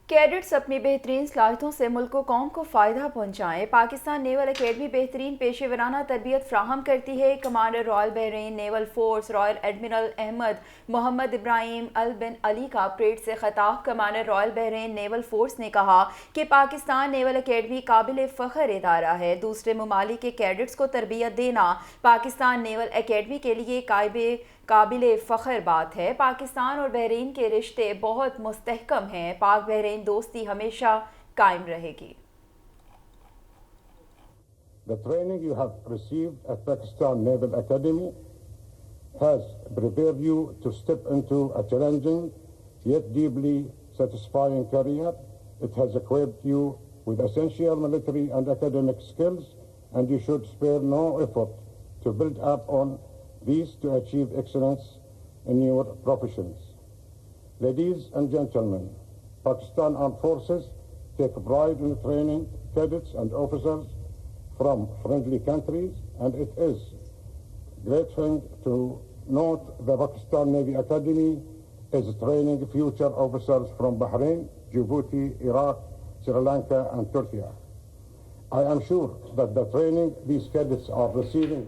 Cadets अपनी बेहतरीन सलाहियतों से मुल्क को कौम को फ़ायदा पहुँचाएँ। पाकिस्तान नेवल अकेडमी बेहतरीन पेशेवराना तरबियत फ्राहम करती है। Commander royal Bahrain naval force royal admiral Ahmed Mohammed Ibrahim Al Bin Ali का परेड से खिताब। Commander royal Bahrain naval force ने कहा कि पाकिस्तान नेवल अकेडमी काबिल फ़ख्र इदारा है। दूसरे ममालिक के कैडेट्स को तरबियत देना पाकिस्तान नेवल अकेडमी के लिए काबिल फ़ख्र बात है। पाकिस्तान और बहरीन के रिश्ते बहुत मुस्तहकम हैं। पाक बहरीन दोस्ती हमेशा कायम रहेगी। The training you have received at Pakistan Naval Academy has prepared you to step into a challenging yet deeply satisfying career. It has equipped you with essential military and academic skills, and you should spare no effort to build up on these to achieve excellence in your professions. Ladies and gentlemen, Pakistan Armed Forces take pride in training cadets and officers from friendly countries, and it is a great thing to note the Pakistan Navy Academy is training future officers from Bahrain, Djibouti, Iraq, Sri Lanka, and Turkey. I am sure that the training these cadets are receiving